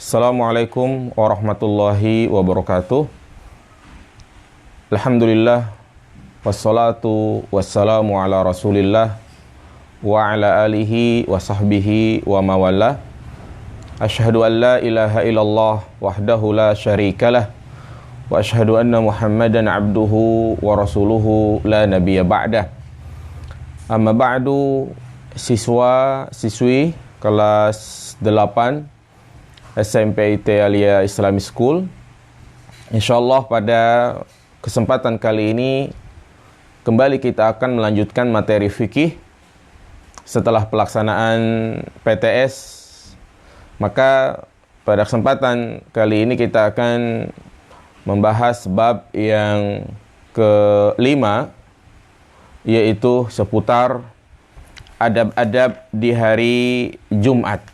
Assalamualaikum warahmatullahi wabarakatuh. Alhamdulillah, wassalatu wassalamu ala rasulillah wa ala alihi wa sahbihi wa mawala. Asyhadu an la ilaha illallah wahdahu la syarikalah wa asyhadu anna Muhammadan abduhu wa rasuluhu la nabiyya ba'dah. Amma ba'du, siswa-siswi kelas 8 SMP IT Alia Islamic School. Insyaallah pada kesempatan kali ini kembali kita akan melanjutkan materi fikih setelah pelaksanaan PTS. Maka pada kesempatan kali ini kita akan membahas bab yang kelima, yaitu seputar adab-adab di hari Jumat.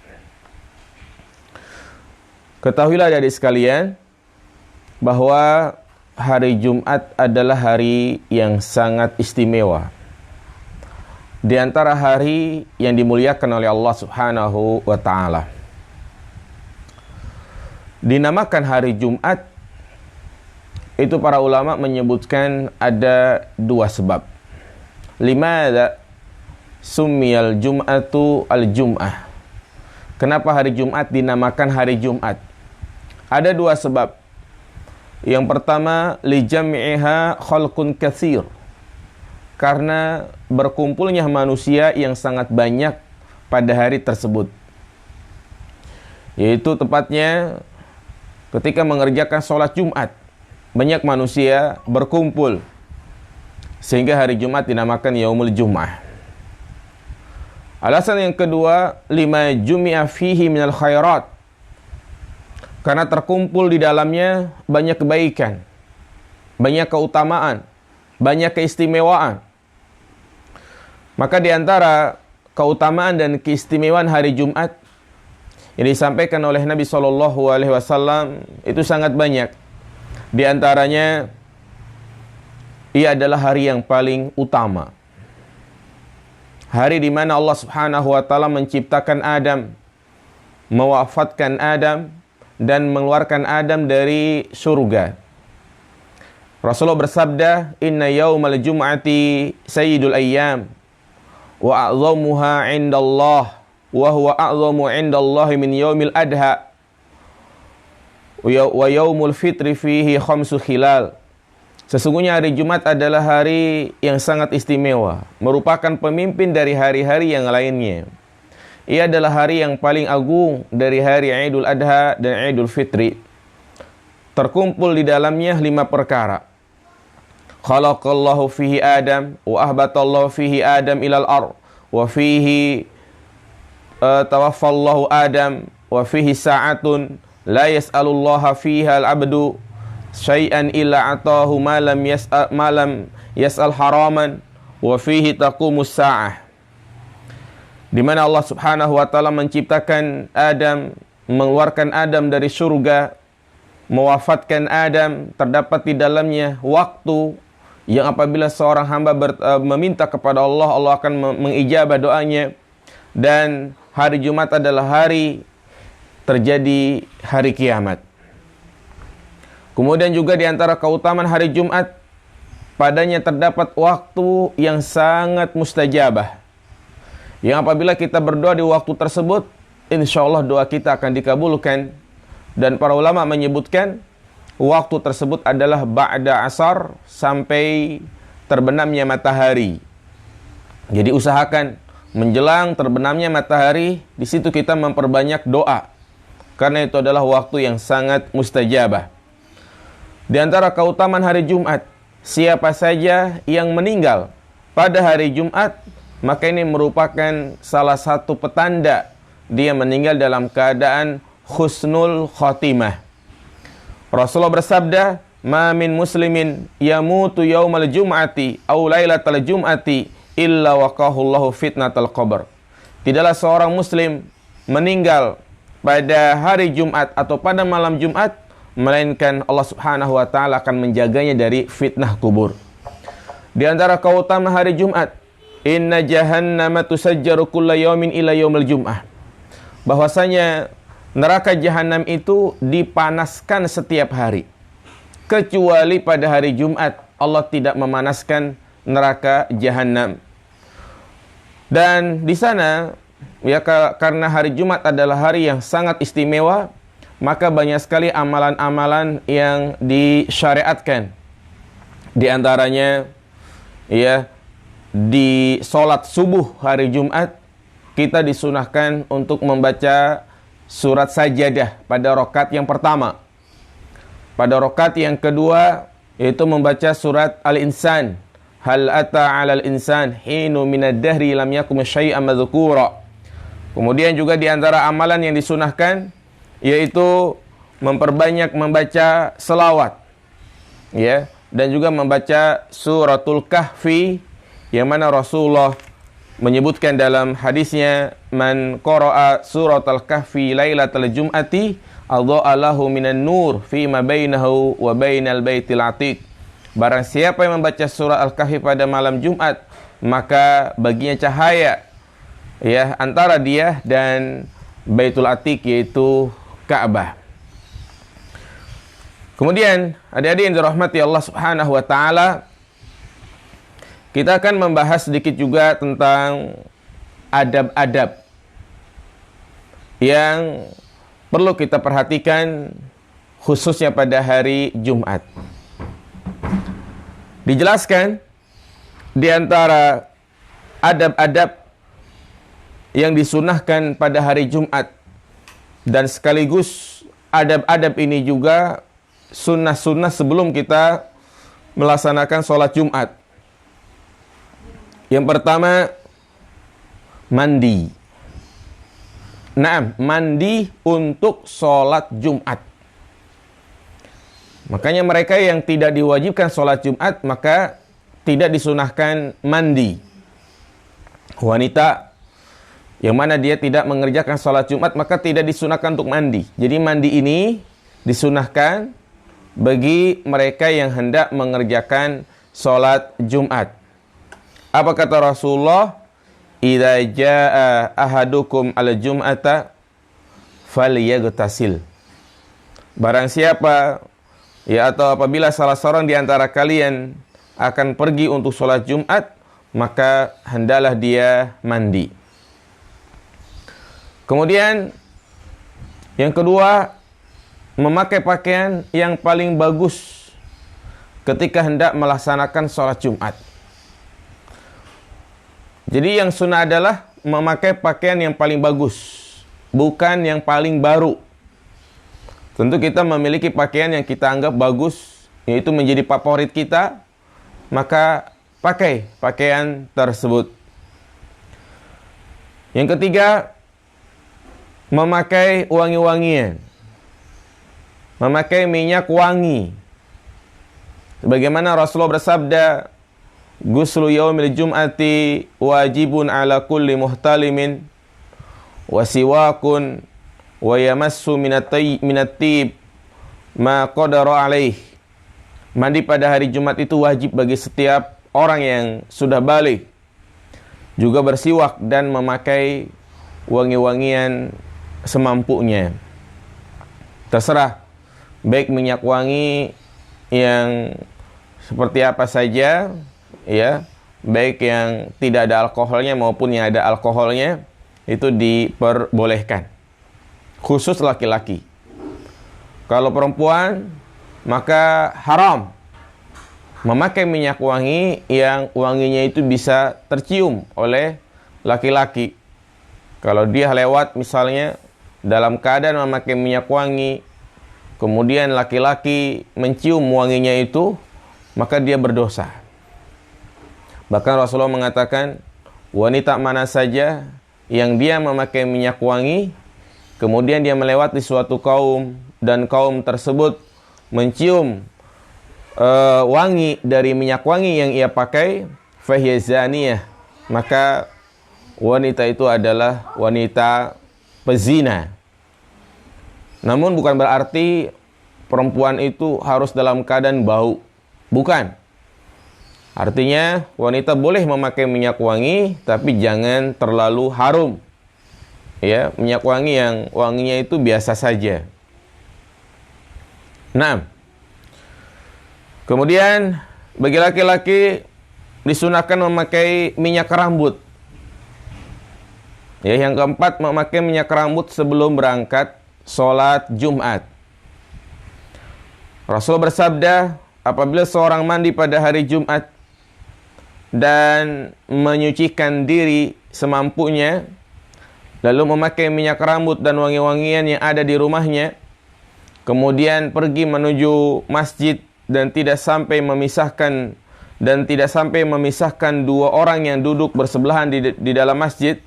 Ketahuilah adik sekalian bahwa hari Jumat adalah hari yang sangat istimewa. Di antara hari yang dimuliakan oleh Allah Subhanahu wa taala. Dinamakan hari Jumat, itu para ulama menyebutkan ada dua sebab. Limadza summiyal Jum'atu al-Jum'ah? Kenapa hari Jumat dinamakan hari Jumat? Ada dua sebab. Yang pertama, li jam'iha khalqun katsir. Karena berkumpulnya manusia yang sangat banyak pada hari tersebut. Yaitu tepatnya ketika mengerjakan sholat Jumat, banyak manusia berkumpul, sehingga hari Jumat dinamakan Yaumul Jum'ah. Alasan yang kedua, lima jumi'a fihi minal khairat. Karena terkumpul di dalamnya banyak kebaikan, banyak keutamaan, banyak keistimewaan. Maka di antara keutamaan dan keistimewaan hari Jumat yang disampaikan oleh Nabi SAW itu sangat banyak. Di antaranya, ia adalah hari yang paling utama. Hari di mana Allah Subhanahu wa taala menciptakan Adam, mewafatkan Adam, dan mengeluarkan Adam dari surga. Rasulullah bersabda, "Inna yaumal jum'ati sayyidul ayyam wa a'zamuha 'indallah wa huwa a'zamu 'indallahi min yaumil adha wa yaumul fitri fihi khamsu khilal." Sesungguhnya hari Jumat adalah hari yang sangat istimewa, merupakan pemimpin dari hari-hari yang lainnya. Ia adalah hari yang paling agung dari hari Idul Adha dan Idul Fitri. Terkumpul di dalamnya 5 perkara. Khalaqallahu fihi Adam wa ahbatallahu fihi Adam ilal ard wa fihi tawaffallahu Adam wa fihi sa'atun la yas'alullaha fiha al-'abdu syai'an illa atahu ma lam yas'al haraman wa fihi taqumus sa'ah. Di mana Allah Subhanahu wa taala menciptakan Adam, mengeluarkan Adam dari surga, mewafatkan Adam, terdapat di dalamnya waktu yang apabila seorang hamba meminta kepada Allah, Allah akan mengijabah doanya. Dan hari Jumat adalah hari terjadi hari kiamat. Kemudian juga di antara keutamaan hari Jumat, padanya terdapat waktu yang sangat mustajabah, yang apabila kita berdoa di waktu tersebut, insya Allah doa kita akan dikabulkan. Dan para ulama menyebutkan waktu tersebut adalah ba'da asar, sampai terbenamnya matahari. Jadi usahakan menjelang terbenamnya matahari, di situ kita memperbanyak doa, karena itu adalah waktu yang sangat mustajabah. Di antara keutamaan hari Jumat, siapa saja yang meninggal pada hari Jumat, maka ini merupakan salah satu petanda dia meninggal dalam keadaan husnul khotimah. Rasulullah bersabda, "Ma min muslimin yamutu yaumal jum'ati aw lailatal jum'ati illa waqahullahu fitnatal qabr." Tidaklah seorang muslim meninggal pada hari Jumat atau pada malam Jumat, melainkan Allah Subhanahu wa taala akan menjaganya dari fitnah kubur. Di antara keutamaan hari Jumat, inna jahannama tusajjaru kulla yawmin ila yaumil jum'ah. Bahwasanya neraka jahanam itu dipanaskan setiap hari. Kecuali pada hari Jumat, Allah tidak memanaskan neraka jahanam. Dan di sana, ya, karena hari Jumat adalah hari yang sangat istimewa, maka banyak sekali amalan-amalan yang disyariatkan. Di antaranya, ya, di sholat subuh hari Jumat, kita disunahkan untuk membaca surat sajadah pada rakaat yang pertama. Pada rakaat yang kedua, yaitu membaca surat Al-Insan. Hal ata 'alal insan hinu minad dahri lam yakum syai'an madzkura. Kemudian juga di antara amalan yang disunahkan yaitu memperbanyak membaca selawat, ya, dan juga membaca suratul Kahfi, yang mana Rasulullah menyebutkan dalam hadisnya, man qara'a suratul Kahfi lailatal jum'ati adha'a lahu minan nur fi ma bainahu wa bainal baitil atiq. Barang siapa yang membaca surah Al-Kahfi pada malam Jumat, maka baginya cahaya, ya, antara dia dan Baitul Atiq, yaitu Ka'bah. Kemudian, adik-adik yang dirahmati Allah Subhanahu wa taala, kita akan membahas sedikit juga tentang adab-adab yang perlu kita perhatikan khususnya pada hari Jumat. Dijelaskan di antara adab-adab yang disunahkan pada hari Jumat, dan sekaligus adab-adab ini juga sunnah-sunnah sebelum kita melaksanakan sholat Jumat. Yang pertama, mandi. Naam, mandi untuk sholat Jumat. Makanya mereka yang tidak diwajibkan sholat Jumat, maka tidak disunahkan mandi. Wanita yang mana dia tidak mengerjakan sholat Jumat, maka tidak disunahkan untuk mandi. Jadi mandi ini disunahkan bagi mereka yang hendak mengerjakan sholat Jumat. Apa kata Rasulullah? Idza jaa ahadukum al-jum'ata falyaghtasil. Barang siapa, ya, atau apabila salah seorang di antara kalian akan pergi untuk sholat Jumat, maka hendaklah dia mandi. Kemudian yang kedua, memakai pakaian yang paling bagus ketika hendak melaksanakan sholat Jumat. Jadi yang sunnah adalah memakai pakaian yang paling bagus, bukan yang paling baru. Tentu kita memiliki pakaian yang kita anggap bagus, yaitu menjadi favorit kita, maka pakai pakaian tersebut. Yang ketiga, memakai wangi-wangian. Memakai minyak wangi. Sebagaimana Rasulullah bersabda, Ghuslu yaumil jum'ati wajibun ala kulli muhtalimin wa siwakun wa yamassu minat tib ma qadara alaih. Mandi pada hari Jumat itu wajib bagi setiap orang yang sudah balik. Juga bersiwak dan memakai wangi-wangian semampunya. Terserah, baik minyak wangi yang seperti apa saja, ya, baik yang tidak ada alkoholnya maupun yang ada alkoholnya, itu diperbolehkan. Khusus laki-laki. Kalau perempuan, maka haram memakai minyak wangi yang wanginya itu bisa tercium oleh laki-laki. Kalau dia lewat misalnya dalam keadaan memakai minyak wangi, kemudian laki-laki mencium wanginya itu, maka dia berdosa. Bahkan Rasulullah mengatakan, wanita mana saja yang dia memakai minyak wangi, kemudian dia melewati suatu kaum, dan kaum tersebut mencium wangi dari minyak wangi yang ia pakai, fahiya zaniyah, maka wanita itu adalah wanita pezina. Namun bukan berarti perempuan itu harus dalam keadaan bau. Bukan. Artinya wanita boleh memakai minyak wangi, tapi jangan terlalu harum. ya, minyak wangi yang wanginya itu biasa saja. Nah, kemudian bagi laki-laki disunahkan memakai minyak rambut. Ya, yang keempat, memakai minyak rambut sebelum berangkat sholat Jumat. Rasul bersabda, apabila seorang mandi pada hari Jumat dan menyucikan diri semampunya, lalu memakai minyak rambut dan wangi-wangian yang ada di rumahnya, kemudian pergi menuju masjid dan tidak sampai memisahkan dua orang yang duduk bersebelahan di dalam masjid,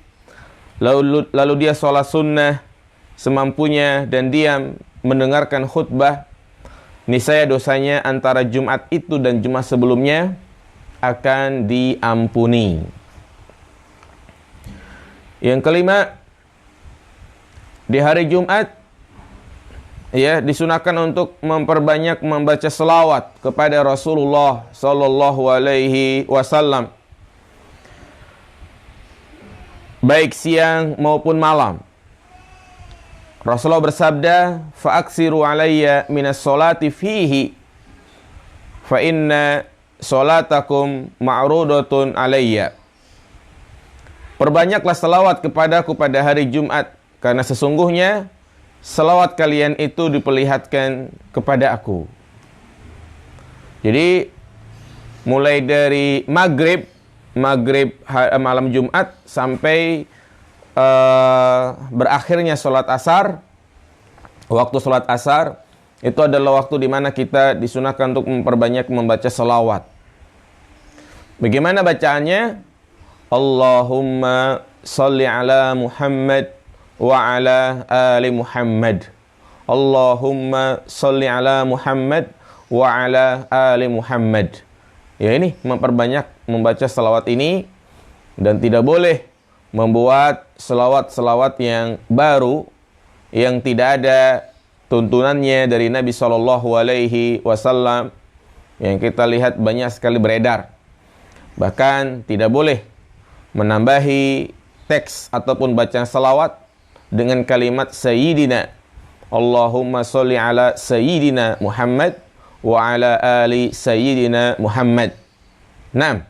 lalu dia sholat sunnah semampunya dan diam mendengarkan khutbah, niscaya dosanya antara Jumat itu dan Jumat sebelumnya akan diampuni. Yang kelima, di hari Jumat, ya, disunahkan untuk memperbanyak membaca selawat kepada Rasulullah sallallahu alaihi wasallam, baik siang maupun malam. Rasulullah bersabda, "Fa'aksiru alayya minas sholati fihi, fa inna sholatakum ma'rudatun alayya." Perbanyaklah selawat kepadaku pada hari Jumat, karena sesungguhnya selawat kalian itu diperlihatkan kepada aku. Jadi, mulai dari maghrib malam Jumat sampai berakhirnya sholat asar, waktu sholat asar itu adalah waktu di mana kita disunahkan untuk memperbanyak membaca selawat. Bagaimana bacaannya? Allahumma salli ala Muhammad wa ala ali Muhammad. Allahumma salli ala Muhammad wa ala ali Muhammad. Ya, ini memperbanyak membaca selawat ini, dan tidak boleh membuat selawat-selawat yang baru yang tidak ada tuntunannya dari Nabi Shallallahu Alaihi Wasallam yang kita lihat banyak sekali beredar. Bahkan tidak boleh menambahi teks ataupun bacaan selawat dengan kalimat Sayyidina. Allahumma sholli ala Sayyidina Muhammad wa ala ali Sayyidina Muhammad. 6.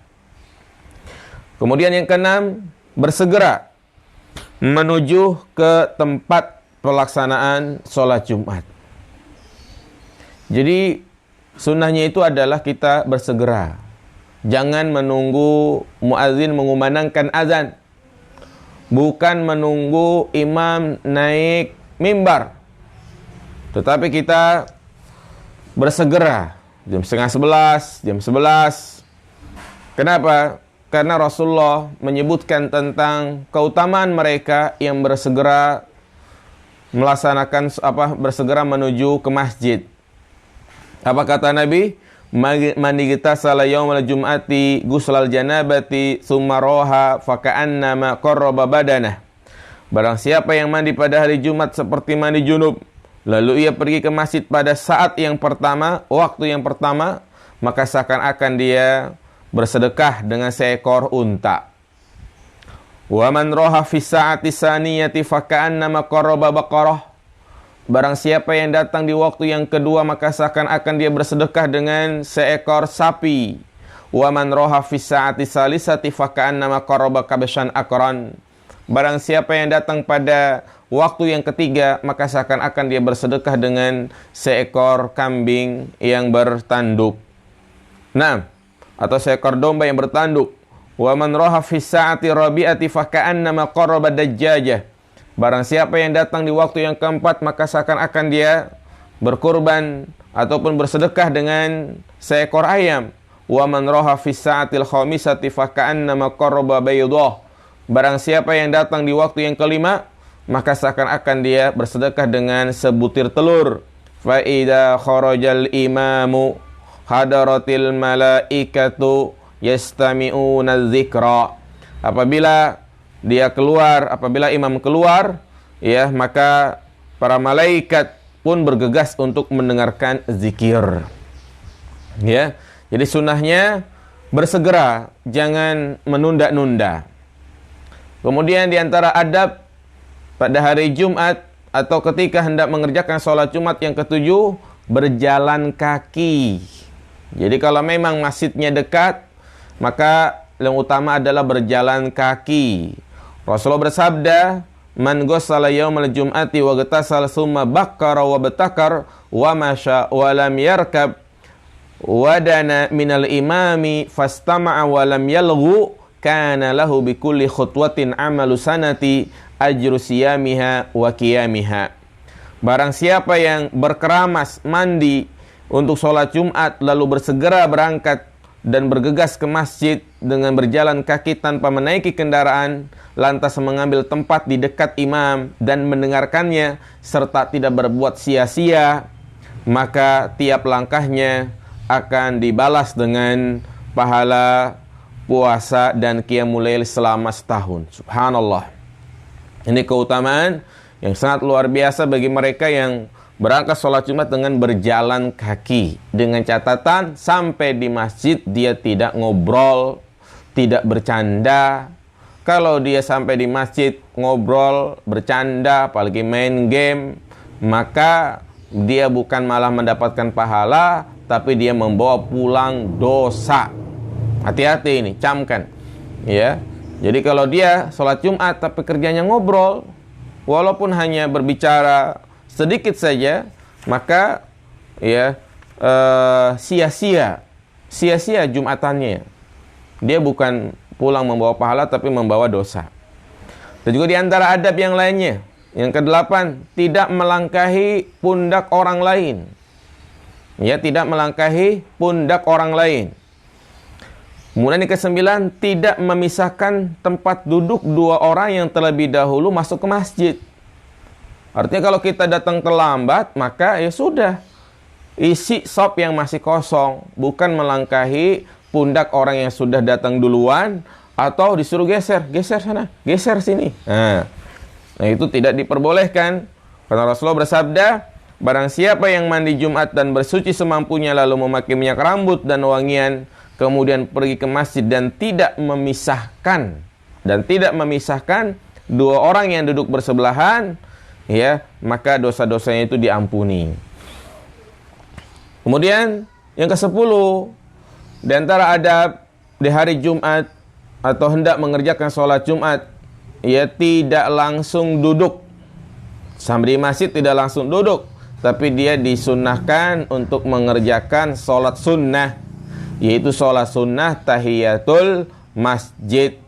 Kemudian yang keenam, bersegera menuju ke tempat pelaksanaan sholat Jumat. Jadi sunnahnya itu adalah kita bersegera. Jangan menunggu muazin mengumandangkan azan. Bukan menunggu imam naik mimbar. Tetapi kita bersegera. Jam 10:30, jam 11. Kenapa? Karena Rasulullah menyebutkan tentang keutamaan mereka yang bersegera bersegera menuju ke masjid. Apa kata Nabi? Man igtasala yaumal jum'ati ghuslal janabati tsumma roha faka'annama qarraba badanah. Barang siapa yang mandi pada hari Jumat seperti mandi junub, lalu ia pergi ke masjid pada saat yang pertama, waktu yang pertama, maka seakan-akan dia bersedekah dengan seekor unta. Wa man roha fi sa'ati saniyati faka'annama qarraba baqarah. Barang siapa yang datang di waktu yang kedua, maka seakan-akan dia bersedekah dengan seekor sapi. Wa man roha fi sa'ati salisati faka'annama qarraba kabshan akran. Barang siapa yang datang pada waktu yang ketiga, maka seakan-akan dia bersedekah dengan seekor kambing yang bertanduk. Nah, atau seekor domba yang bertanduk. Wa man roha fi sa'ati rabi'ati faka'annama qarraba dajjajah. Barang siapa yang datang di waktu yang keempat, maka seakan-akan dia berkurban ataupun bersedekah dengan seekor ayam. Wa man roha fi sa'atil khamisati faka'annama qarraba baydah. Barang siapa yang datang di waktu yang kelima, maka seakan-akan dia bersedekah dengan sebutir telur. Fa idza kharajal imamu hadaratil malaikatu yastami'una dzikra. Apabila imam keluar, ya, maka para malaikat pun bergegas untuk mendengarkan zikir. Ya. Jadi sunnahnya bersegera, jangan menunda-nunda. Kemudian di antara adab pada hari Jumat atau ketika hendak mengerjakan sholat Jumat yang ketujuh, berjalan kaki. Jadi kalau memang masjidnya dekat, maka yang utama adalah berjalan kaki. Rasulullah bersabda, "Man ghassala yaumal jum'ati wa ghatasala summa bakkara wa batakar wa masya wa lam yarkab wa dana minal imami fastama'a wa lam yalghu kana lahu bikulli khutwatin amalu sanati ajru siyamiha wa qiyamiha." Barang siapa yang berkeramas mandi untuk sholat Jumat lalu bersegera berangkat dan bergegas ke masjid dengan berjalan kaki tanpa menaiki kendaraan, lantas mengambil tempat di dekat imam dan mendengarkannya serta tidak berbuat sia-sia, maka tiap langkahnya akan dibalas dengan pahala puasa dan qiyamul lail selama setahun. Subhanallah. Ini keutamaan yang sangat luar biasa bagi mereka yang berangkat sholat Jumat dengan berjalan kaki. Dengan catatan sampai di masjid dia tidak ngobrol, tidak bercanda. Kalau dia sampai di masjid ngobrol, bercanda, apalagi main game, maka dia bukan malah mendapatkan pahala, tapi dia membawa pulang dosa. Hati-hati ini, camkan. Ya. Jadi kalau dia sholat Jumat tapi kerjanya ngobrol, walaupun hanya berbicara sedikit saja, maka ya sia-sia Jumatannya. Dia bukan pulang membawa pahala tapi membawa dosa. Dan juga di antara adab yang lainnya, yang ke-8, tidak melangkahi pundak orang lain. Ya, tidak melangkahi pundak orang lain. Kemudian yang ke-9, tidak memisahkan tempat duduk dua orang yang terlebih dahulu masuk ke masjid. Artinya kalau kita datang terlambat, maka ya sudah, isi sop yang masih kosong, bukan melangkahi pundak orang yang sudah datang duluan, atau disuruh geser sana, geser sini. Nah itu tidak diperbolehkan, karena Rasulullah bersabda, barang siapa yang mandi Jumat dan bersuci semampunya lalu memakai minyak rambut dan wangian, kemudian pergi ke masjid dan tidak memisahkan dua orang yang duduk bersebelahan, ya, maka dosa-dosanya itu diampuni. Kemudian yang ke-10, di antara adab di hari Jumat atau hendak mengerjakan sholat Jumat, ya, tidak langsung duduk. Sampai di masjid tidak langsung duduk, tapi dia disunnahkan untuk mengerjakan sholat sunnah, yaitu sholat sunnah tahiyatul masjid.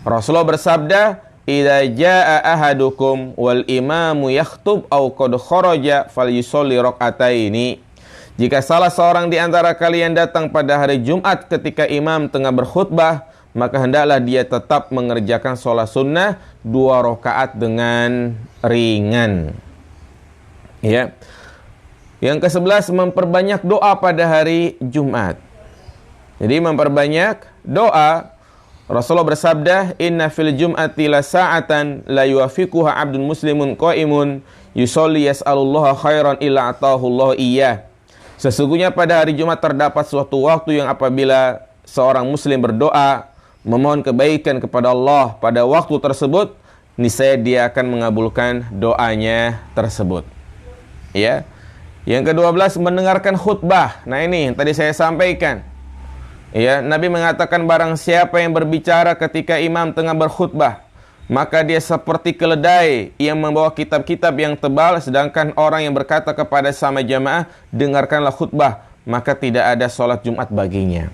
Rasulullah bersabda, "Idza jaa ahadukum wal imamu yakhtub aw qad kharaja falyusolli rak'ataini." Jika salah seorang di antara kalian datang pada hari Jumat ketika imam tengah berkhutbah, maka hendaklah dia tetap mengerjakan sholat sunnah 2 rakaat dengan ringan. Ya. Yang ke-11, memperbanyak doa pada hari Jumat. Jadi memperbanyak doa. Rasulullah bersabda, "Inna fil jum'ati la sa'atan la yuwafiquha 'abdun muslimun qa'imun yusolli yas'alullaha khairan illa atahu Allah iyyah." Sesungguhnya pada hari Jumat terdapat suatu waktu yang apabila seorang muslim berdoa memohon kebaikan kepada Allah pada waktu tersebut, niscaya dia akan mengabulkan doanya tersebut. Ya. Yang ke-12, mendengarkan khutbah. Nah ini yang tadi saya sampaikan. Ya, Nabi mengatakan barang siapa yang berbicara ketika imam tengah berkhutbah, maka dia seperti keledai yang membawa kitab-kitab yang tebal, sedangkan orang yang berkata kepada sama jamaah, dengarkanlah khutbah, maka tidak ada sholat Jumat baginya.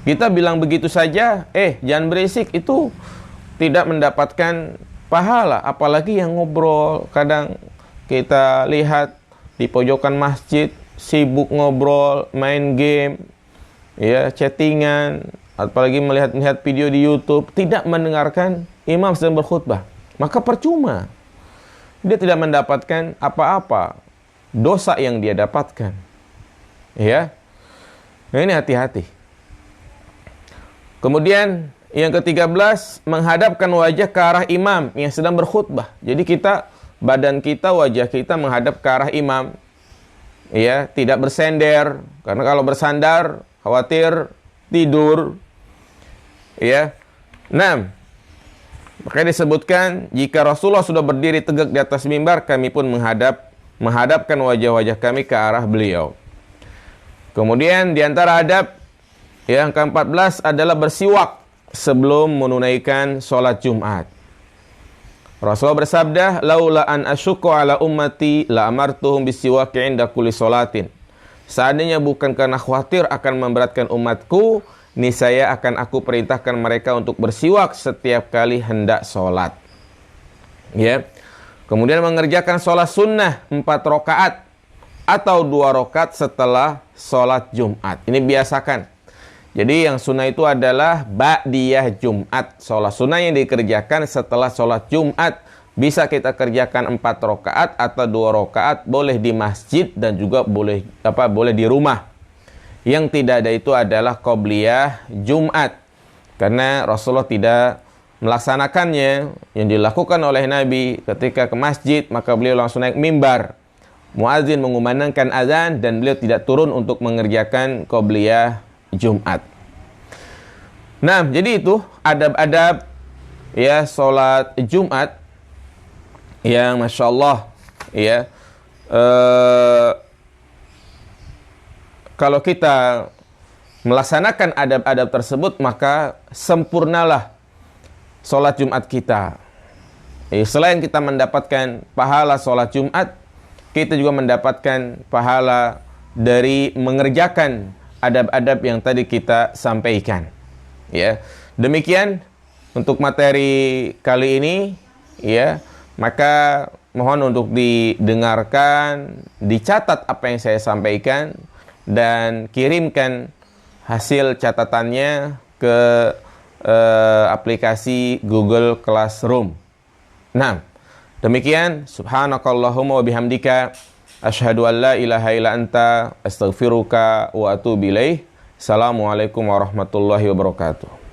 Kita bilang begitu saja, jangan berisik, itu tidak mendapatkan pahala. Apalagi yang ngobrol. Kadang kita lihat di pojokan masjid, sibuk ngobrol, main game, ya, chattingan, apalagi melihat video di YouTube, tidak mendengarkan imam sedang berkhutbah, maka percuma. Dia tidak mendapatkan apa-apa, dosa yang dia dapatkan. Ya. Nah, ini hati-hati. Kemudian yang ke-13, menghadapkan wajah ke arah imam yang sedang berkhutbah. Jadi badan kita, wajah kita menghadap ke arah imam. Ya, tidak bersender, karena kalau bersandar khawatir tidur. Ya. 6. Makanya disebutkan, jika Rasulullah sudah berdiri tegak di atas mimbar, kami pun menghadapkan wajah-wajah kami ke arah beliau. Kemudian di antara adab yang ke-14 adalah bersiwak sebelum menunaikan sholat Jumat. Rasulullah bersabda, "Laula an asyukku ala ummati la amartuhum bisiwaki 'inda kulli sholatin." Seandainya bukan karena khawatir akan memberatkan umatku, niscaya akan aku perintahkan mereka untuk bersiwak setiap kali hendak sholat. Ya. Kemudian mengerjakan sholat sunnah 4 rakaat atau 2 rakaat setelah sholat Jumat. Ini biasakan. Jadi yang sunnah itu adalah ba'diyah Jumat. Sholat sunnah yang dikerjakan setelah sholat Jumat. Bisa kita kerjakan 4 rakaat atau 2 rakaat. Boleh di masjid dan juga boleh di rumah. Yang tidak ada itu adalah qobliyah Jumat. Karena Rasulullah tidak melaksanakannya. Yang dilakukan oleh Nabi ketika ke masjid, maka beliau langsung naik mimbar. Muadzin mengumandangkan azan dan beliau tidak turun untuk mengerjakan qobliyah Jumat. Nah, jadi itu adab-adab ya sholat Jumat yang Masya Allah ya. Kalau kita melaksanakan adab-adab tersebut, maka sempurnalah sholat Jumat kita. Selain kita mendapatkan pahala sholat Jumat, kita juga mendapatkan pahala dari mengerjakan adab-adab yang tadi kita sampaikan. Ya, demikian untuk materi kali ini. Ya, maka mohon untuk didengarkan, dicatat apa yang saya sampaikan, dan kirimkan hasil catatannya ke aplikasi Google Classroom. Nah, demikian. Subhanakallahumma wa bihamdika asyhadu an la ilaha illa anta astaghfiruka wa atubu ilaih. Assalamualaikum warahmatullahi wabarakatuh.